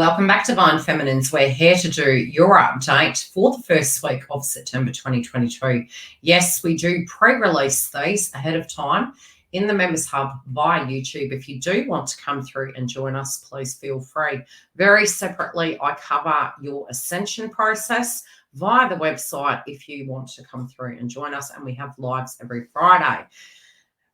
Welcome back, Divine Feminines. We're here to do your update for the first week of September 2022. Yes, we do pre-release these ahead of time in the Members Hub via YouTube. If you do want to come through and join us, please feel free. Very separately, I cover your ascension process via the website if you want to come through and join us, and we have lives every Friday.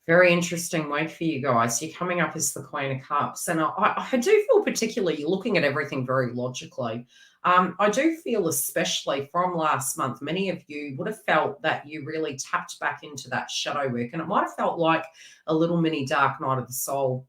Very interesting week for you guys. You're coming up as the Queen of Cups. And I do feel particularly you're looking at everything very logically. I do feel, especially from last month, many of you would have felt that you really tapped back into that shadow work. And it might have felt like a little mini dark night of the soul.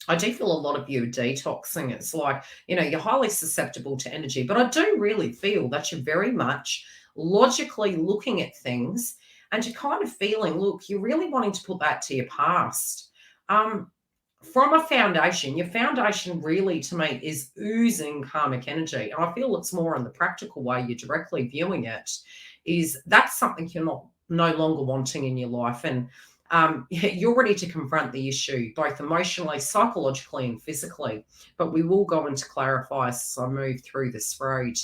I do feel a lot of you are detoxing. It's like, you're highly susceptible to energy. But I do really feel that you're very much logically looking at things and you're kind of feeling, look, you're really wanting to put that to your past. From a foundation, your foundation really, to me, is oozing karmic energy. And I feel it's more in the practical way you're directly viewing it, is that's something you're no longer wanting in your life. And you're ready to confront the issue, both emotionally, psychologically, and physically. But we will go into clarify as I move through this road.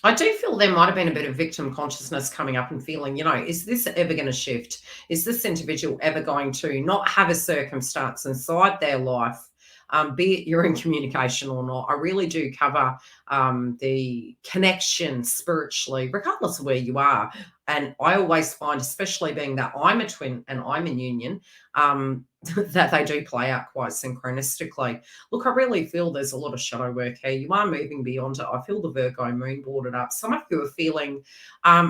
I do feel there might have been a bit of victim consciousness coming up and feeling, is this ever going to shift? Is this individual ever going to not have a circumstance inside their life, be it you're in communication or not? I really do cover the connection spiritually, regardless of where you are. And I always find, especially being that I'm a twin and I'm in union, that they do play out quite synchronistically. Look, I really feel there's a lot of shadow work here. You are moving beyond it. I feel the Virgo moon boarded up. Some of you are feeling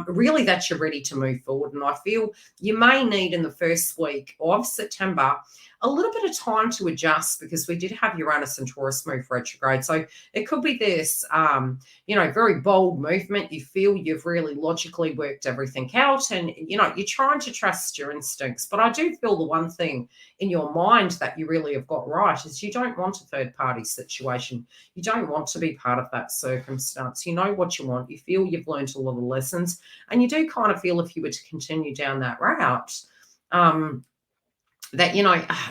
really that you're ready to move forward. And I feel you may need in the first week of September a little bit of time to adjust, because we did have Uranus and Taurus move retrograde. So it could be this, very bold movement. You feel you've really logically worked everything out and, you're trying to trust your instincts. But I do feel the one thing in your mind that you really have got right is you don't want a third-party situation. You don't want to be part of that circumstance. You know what you want. You feel you've learned a lot of lessons. And you do kind of feel if you were to continue down that route, that,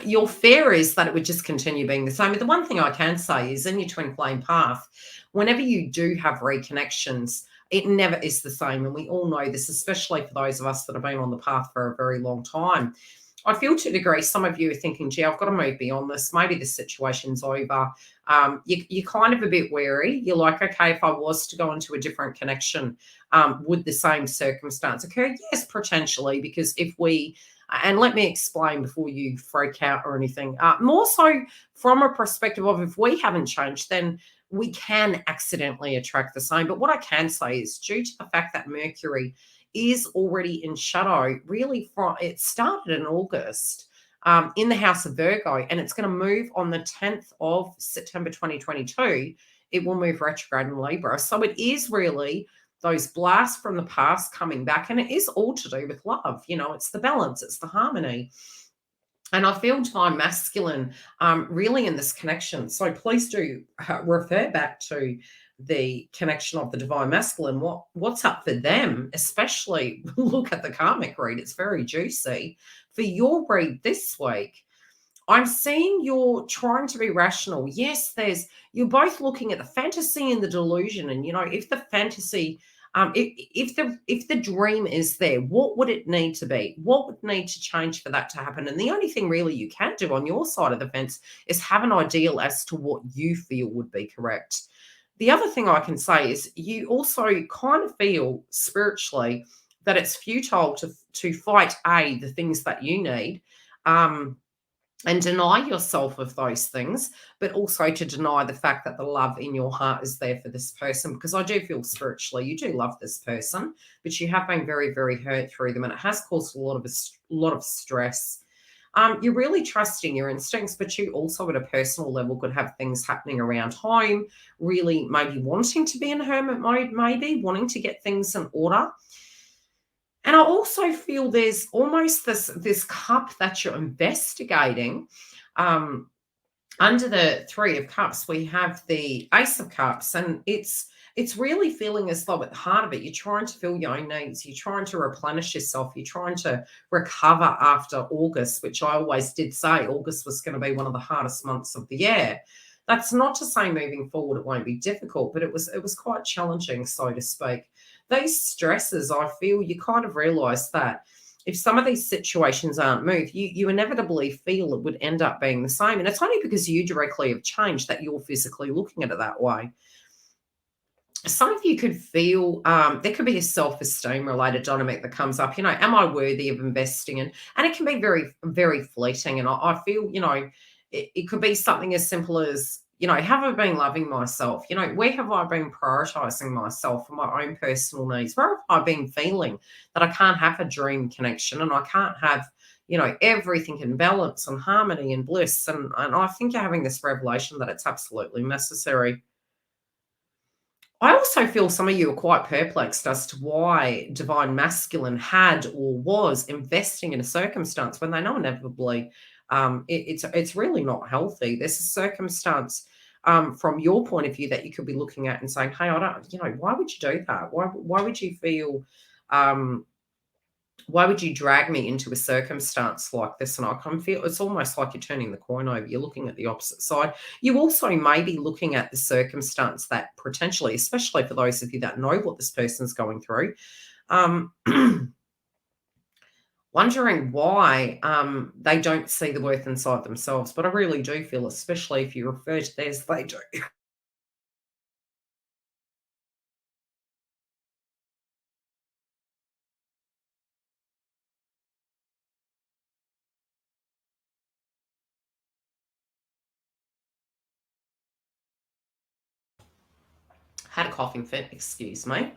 your fear is that it would just continue being the same. But the one thing I can say is in your twin flame path, whenever you do have reconnections, it never is the same. And we all know this, especially for those of us that have been on the path for a very long time. I feel to a degree, some of you are thinking, gee, I've got to move beyond this. Maybe this situation's over. You're kind of a bit wary. You're like, okay, if I was to go into a different connection, would the same circumstance occur? Yes, potentially, because if we... And let me explain before you freak out or anything. More so from a perspective of if we haven't changed, then we can accidentally attract the same. But what I can say is due to the fact that Mercury is already in shadow, really it started in August in the house of Virgo, and it's going to move on the 10th of September 2022. It will move retrograde in Libra. So it is really those blasts from the past coming back, and it is all to do with love. It's the balance, it's the harmony. And I feel divine masculine really in this connection. So please do refer back to the connection of the divine masculine. What's up for them, especially look at the karmic read. It's very juicy. For your read this week, I'm seeing you're trying to be rational. Yes, you're both looking at the fantasy and the delusion. And, if the fantasy, if the dream is there, what would it need to be? What would need to change for that to happen? And the only thing really you can do on your side of the fence is have an ideal as to what you feel would be correct. The other thing I can say is you also kind of feel spiritually that it's futile to fight, the things that you need, and deny yourself of those things, but also to deny the fact that the love in your heart is there for this person. Because I do feel spiritually you do love this person, but you have been very, very hurt through them, and it has caused a lot of stress. You're really trusting your instincts, but you also at a personal level could have things happening around home, really maybe wanting to be in hermit mode, maybe wanting to get things in order. And I also feel there's almost this cup that you're investigating. Under the Three of Cups, we have the Ace of Cups, and it's really feeling as though at the heart of it, you're trying to fill your own needs. You're trying to replenish yourself. You're trying to recover after August, which I always did say August was going to be one of the hardest months of the year. That's not to say moving forward it won't be difficult, but it was quite challenging, so to speak. These stresses, I feel you kind of realise that if some of these situations aren't moved, you inevitably feel it would end up being the same. And it's only because you directly have changed that you're physically looking at it that way. Some of you could feel there could be a self-esteem related dynamic that comes up. Am I worthy of investing in? And it can be very, very fleeting. And I feel, it could be something as simple as, have I been loving myself? Where have I been prioritizing myself for my own personal needs? Where have I been feeling that I can't have a dream connection and I can't have, everything in balance and harmony and bliss? And I think you're having this revelation that it's absolutely necessary. I also feel some of you are quite perplexed as to why divine masculine had or was investing in a circumstance when they know inevitably it's really not healthy. There's a circumstance from your point of view that you could be looking at and saying, "Hey, I don't, why would you do that? Why would you feel um, why would you drag me into a circumstance like this?" And I can feel it's almost like you're turning the coin over. You're looking at the opposite side. You also may be looking at the circumstance that potentially, especially for those of you that know what this person's going through, um, wondering why they don't see the worth inside themselves. But I really do feel, especially if you refer to theirs, they do. Had a coughing fit, excuse me.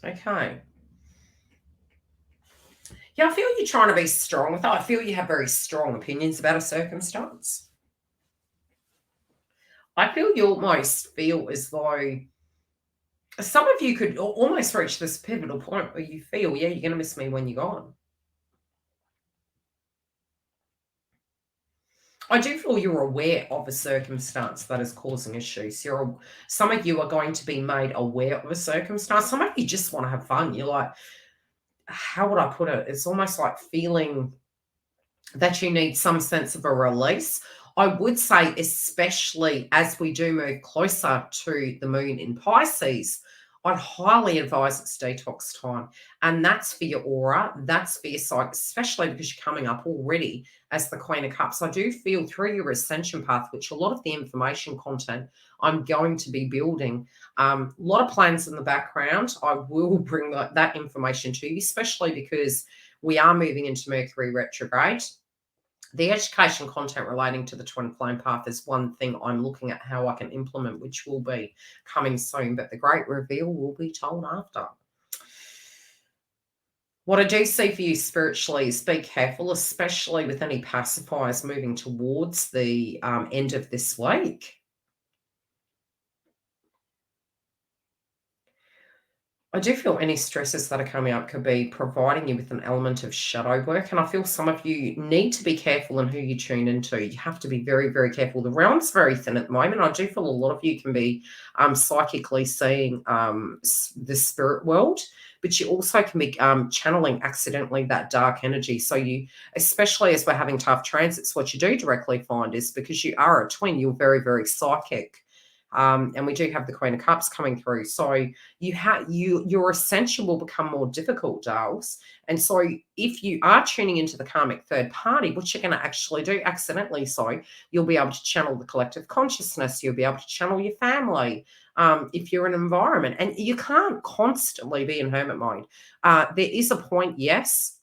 Okay. Yeah, I feel you're trying to be strong with that. I feel you have very strong opinions about a circumstance. I feel you almost feel as though some of you could almost reach this pivotal point where you feel, yeah, you're going to miss me when you're gone. I do feel you're aware of a circumstance that is causing issues. Some of you are going to be made aware of a circumstance. Some of you just want to have fun. You're like, how would I put it? It's almost like feeling that you need some sense of a release. I would say, especially as we do move closer to the moon in Pisces, I'd highly advise it's detox time. And that's for your aura, that's for your psyche, especially because you're coming up already as the Queen of Cups. I do feel through your ascension path, which a lot of the information content I'm going to be building, a lot of plans in the background. I will bring that information to you, especially because we are moving into Mercury retrograde. The education content relating to the twin flame path is one thing I'm looking at how I can implement, which will be coming soon, but the great reveal will be told after. What I do see for you spiritually is be careful, especially with any pacifiers moving towards the end of this week. I do feel any stresses that are coming up could be providing you with an element of shadow work. And I feel some of you need to be careful in who you tune into. You have to be very, very careful. The realm's very thin at the moment. I do feel a lot of you can be psychically seeing the spirit world, but you also can be channeling accidentally that dark energy. So you, especially as we're having tough transits, what you do directly find is because you are a twin, you're very, very psychic. And we do have the Queen of Cups coming through. So your ascension will become more difficult, Dales. And so if you are tuning into the karmic third party, what you're going to actually do accidentally, so you'll be able to channel the collective consciousness, you'll be able to channel your family, if you're in an environment. And you can't constantly be in hermit mode. There is a point, yes,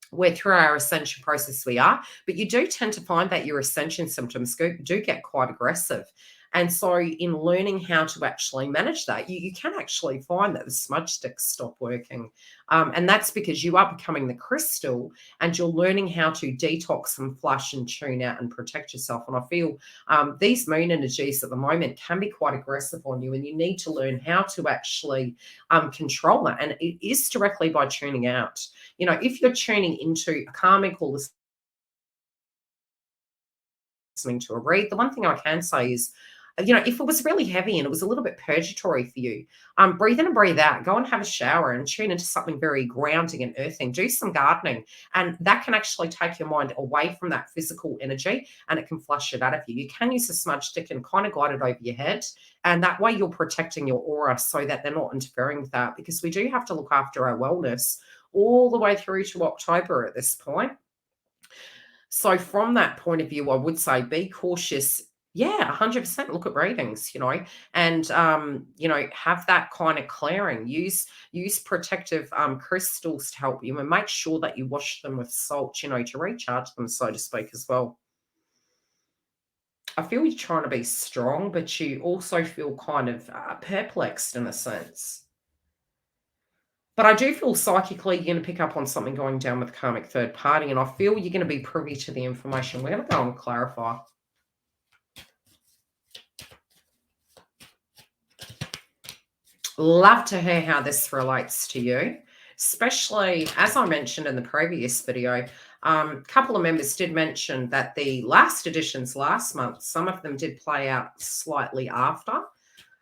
where through our ascension process we are, but you do tend to find that your ascension symptoms do get quite aggressive. And so in learning how to actually manage that, you can actually find that the smudge sticks stop working. And that's because you are becoming the crystal and you're learning how to detox and flush and tune out and protect yourself. And I feel these moon energies at the moment can be quite aggressive on you, and you need to learn how to actually control that. And it is directly by tuning out. If you're tuning into a karmic or listening to a read, the one thing I can say is if it was really heavy and it was a little bit purgatory for you, breathe in and breathe out. Go and have a shower and tune into something very grounding and earthing. Do some gardening, and that can actually take your mind away from that physical energy, and it can flush it out of you. You can use a smudge stick and kind of glide it over your head, and that way you're protecting your aura so that they're not interfering with that, because we do have to look after our wellness all the way through to October at this point. So from that point of view, I would say be cautious. Yeah, 100% look at readings, and have that kind of clearing. Use protective crystals to help you, and make sure that you wash them with salt, to recharge them, so to speak, as well. I feel you're trying to be strong, but you also feel kind of perplexed in a sense. But I do feel psychically you're going to pick up on something going down with karmic third party, and I feel you're going to be privy to the information. We're going to go and clarify. Love to hear how this relates to you, especially, as I mentioned in the previous video, a couple of members did mention that the last editions last month, some of them did play out slightly after.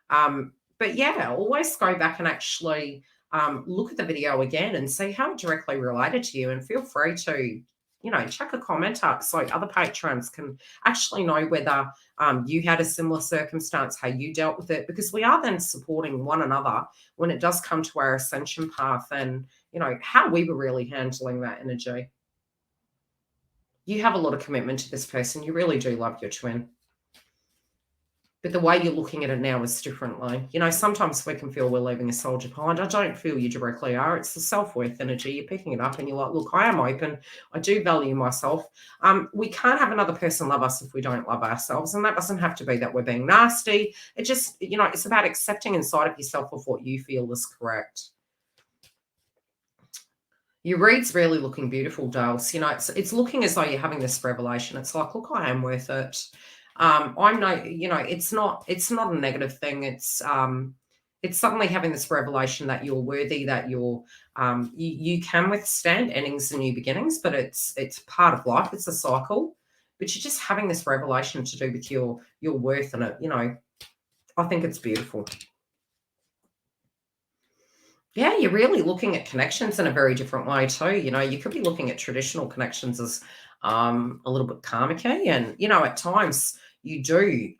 But yeah, always go back and actually look at the video again and see how it directly related to you, and feel free to, chuck a comment up so other patrons can actually know whether you had a similar circumstance, how you dealt with it, because we are then supporting one another when it does come to our ascension path, and, how we were really handling that energy. You have a lot of commitment to this person. You really do love your twin. But the way you're looking at it now is differently. Sometimes we can feel we're leaving a soldier behind. I don't feel you directly are. It's the self-worth energy. You're picking it up and you're like, look, I am open. I do value myself. We can't have another person love us if we don't love ourselves. And that doesn't have to be that we're being nasty. It just, it's about accepting inside of yourself of what you feel is correct. Your read's really looking beautiful, Dales. It's looking as though you're having this revelation. It's like, look, I am worth it. I'm no, it's not a negative thing. It's suddenly having this revelation that you're worthy, that you're, you can withstand endings and new beginnings, but it's part of life. It's a cycle, but you're just having this revelation to do with your worth, and it, I think it's beautiful. Yeah, you're really looking at connections in a very different way too. You could be looking at traditional connections as a little bit karmic-y, and at times you do,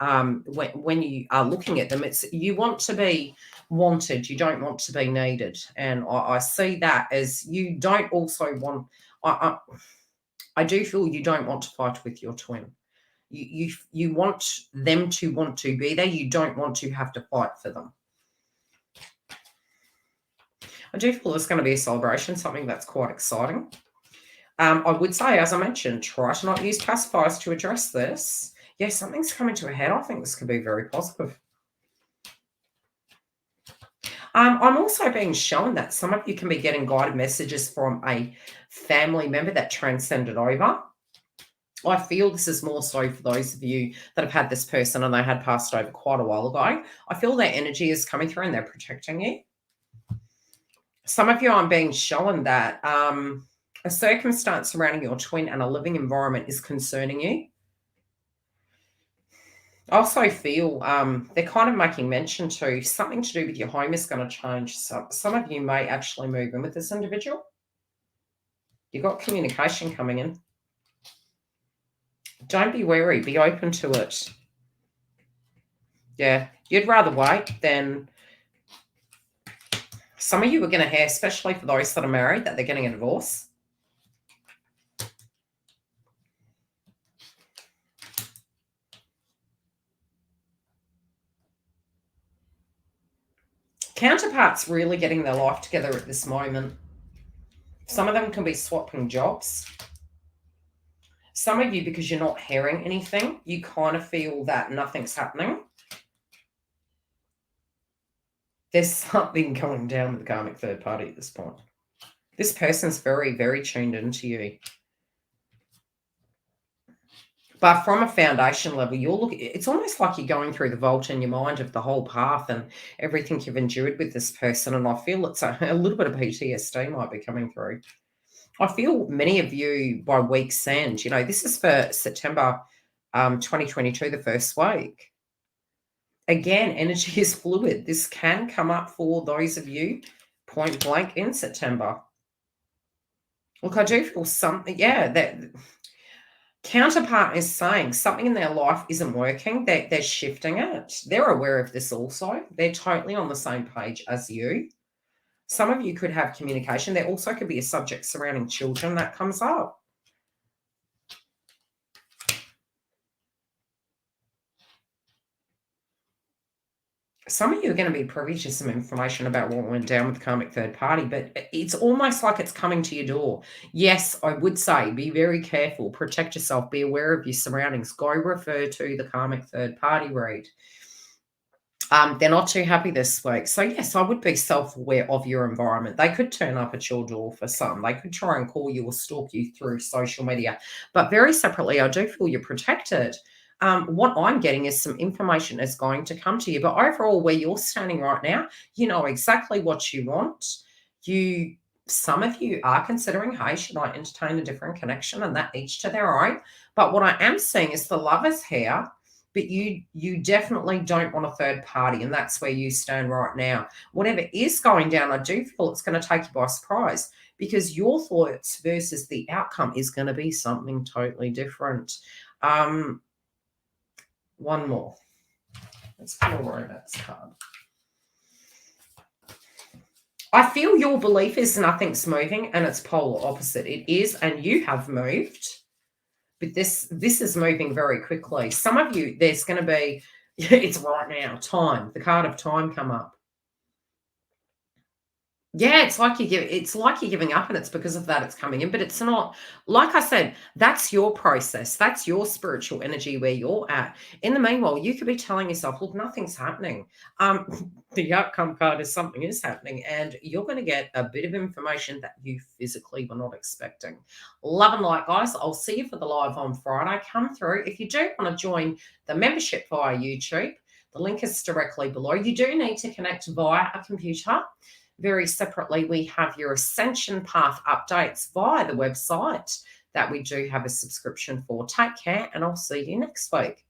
when you are looking at them, it's you want to be wanted, you don't want to be needed, and I see that as you don't also want. I do feel you don't want to fight with your twin. You want them to want to be there. You don't want to have to fight for them. I do feel there's going to be a celebration, something that's quite exciting. I would say, as I mentioned, try to not use pacifiers to address this. Yeah, something's coming to a head. I think this could be very positive. I'm also being shown that some of you can be getting guided messages from a family member that transcended over. I feel this is more so for those of you that have had this person and they had passed over quite a while ago. I feel their energy is coming through and they're protecting you. Some of you, I'm being shown that a circumstance surrounding your twin and a living environment is concerning you. I also feel they're kind of making mention to something to do with your home is going to change. Some of you may actually move in with this individual. You've got communication coming in. Don't be wary. Be open to it. Yeah, you'd rather wait than... Some of you are going to hear, especially for those that are married, that they're getting a divorce. Counterparts really getting their life together at this moment. Some of them can be swapping jobs. Some of you, because you're not hearing anything, you kind of feel that nothing's happening. There's something going down with the karmic third party at this point. This person's very, very tuned into you. But from a foundation level, it's almost like you're going through the vault in your mind of the whole path and everything you've endured with this person. And I feel it's a little bit of PTSD might be coming through. I feel many of you by week's end, this is for September 2022, the first week. Again, energy is fluid. This can come up for those of you point blank in September. Look, I do feel something, yeah, that counterpart is saying something in their life isn't working. They're shifting it. They're aware of this also. They're totally on the same page as you. Some of you could have communication. There also could be a subject surrounding children that comes up. Some of you are going to be privy to some information about what went down with the karmic third party, but it's almost like it's coming to your door. Yes, I would say be very careful, protect yourself, be aware of your surroundings. Go refer to the karmic third party read. They're not too happy this week. So, yes, I would be self-aware of your environment. They could turn up at your door for some. They could try and call you or stalk you through social media. But very separately, I do feel you're protected. What I'm getting is some information is going to come to you. But overall, where you're standing right now, you know exactly what you want. Some of you are considering, hey, should I entertain a different connection? And that each to their own. But what I am seeing is the lovers here. But you definitely don't want a third party, and that's where you stand right now. Whatever is going down, I do feel it's going to take you by surprise because your thoughts versus the outcome is going to be something totally different. One more. Let's pull a romance card. I feel your belief is nothing's moving, and it's polar opposite. It is, and you have moved. But this is moving very quickly. Some of you, there's going to be, it's right now, time. The card of time come up. Yeah, it's like you're giving up, and it's because of that it's coming in, but it's not. Like I said, that's your process. That's your spiritual energy where you're at. In the meanwhile, you could be telling yourself, look, nothing's happening. The outcome card is something is happening, and you're going to get a bit of information that you physically were not expecting. Love and light, guys. I'll see you for the live on Friday. Come through. If you do want to join the membership via YouTube, the link is directly below. You do need to connect via a computer. Very separately, we have your Ascension Path updates via the website that we do have a subscription for. Take care, and I'll see you next week.